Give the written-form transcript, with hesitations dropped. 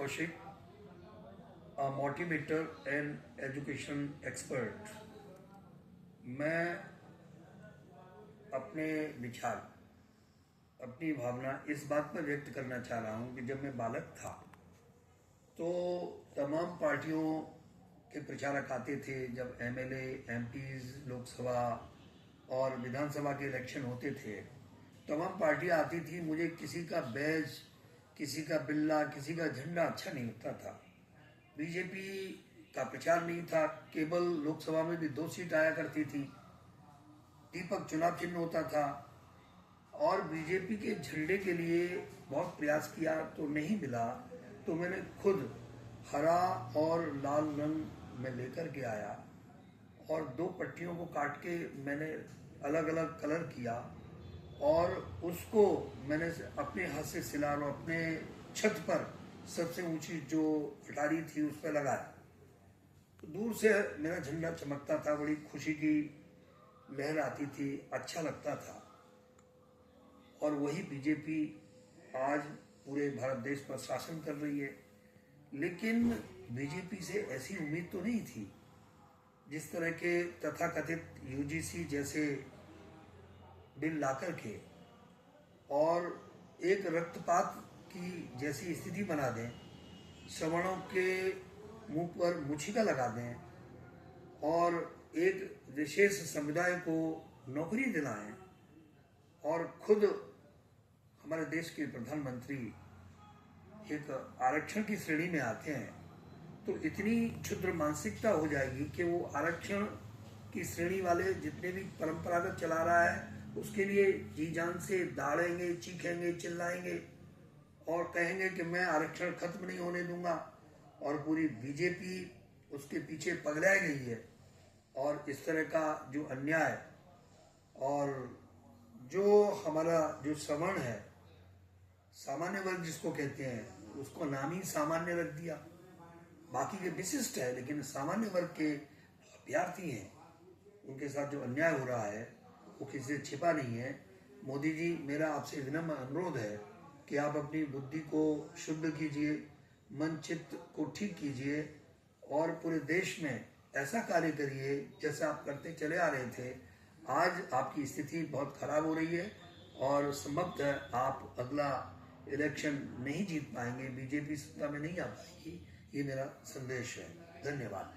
Kaushik, a motivator and education expert. मैं अपने विचार, अपनी भावना इस बात पर व्यक्त करना चाह रहा हूँ कि जब मैं बालक था तो तमाम पार्टियों के प्रचारक आते थे। जब एमएलए, एमपीज, लोकसभा और विधानसभा के इलेक्शन होते थे, तमाम पार्टियां आती थी। मुझे किसी का बैज, किसी का बिल्ला, किसी का झंडा अच्छा नहीं लगता था। बीजेपी का प्रचार नहीं था। केवल लोकसभा में भी 2 सीट आया करती थी। दीपक चुनाव चिन्ह होता था और बीजेपी के झंडे के लिए बहुत प्रयास किया तो नहीं मिला। तो मैंने खुद हरा और लाल रंग में लेकर के आया और 2 पट्टियों को काट के मैंने अलग अलग कलर किया और उसको मैंने अपने हाथ से सिला और अपने छत पर सबसे ऊंची जो अटारी थी उस पर लगाया। तो दूर से मेरा झंडा चमकता था, बड़ी खुशी की लहर आती थी, अच्छा लगता था। और वही बीजेपी आज पूरे भारत देश पर शासन कर रही है। लेकिन बीजेपी से ऐसी उम्मीद तो नहीं थी। जिस तरह के तथाकथित यूजीसी जैसे बिल लाकर के और एक रक्तपात की जैसी स्थिति बना दें, सवर्णों के मुंह पर मुछिका लगा दें और एक विशेष समुदाय को नौकरी दिलाएं और खुद हमारे देश के प्रधानमंत्री एक आरक्षण की श्रेणी में आते हैं, तो इतनी क्षुद्र मानसिकता हो जाएगी कि वो आरक्षण की श्रेणी वाले जितने भी परंपरागत चला रहा है उसके लिए जी जान से दाड़ेंगे, चीखेंगे, चिल्लाएंगे और कहेंगे कि मैं आरक्षण खत्म नहीं होने दूंगा। और पूरी बीजेपी उसके पीछे पगलाई गई है। और इस तरह का जो अन्याय और जो हमारा जो सवर्ण है, सामान्य वर्ग जिसको कहते हैं, उसको नाम ही सामान्य रख दिया। बाकी के विशिष्ट है, लेकिन सामान्य वर्ग के अभ्यर्थी हैं, उनके साथ जो अन्याय हो रहा है वो किसी से छिपा नहीं है। मोदी जी, मेरा आपसे विनम्र अनुरोध है कि आप अपनी बुद्धि को शुद्ध कीजिए, मन चित्त को ठीक कीजिए और पूरे देश में ऐसा कार्य करिए जैसा आप करते चले आ रहे थे। आज आपकी स्थिति बहुत खराब हो रही है और संभवतः आप अगला इलेक्शन नहीं जीत पाएंगे, बीजेपी सत्ता में नहीं आ पाएगी। ये मेरा संदेश है। धन्यवाद।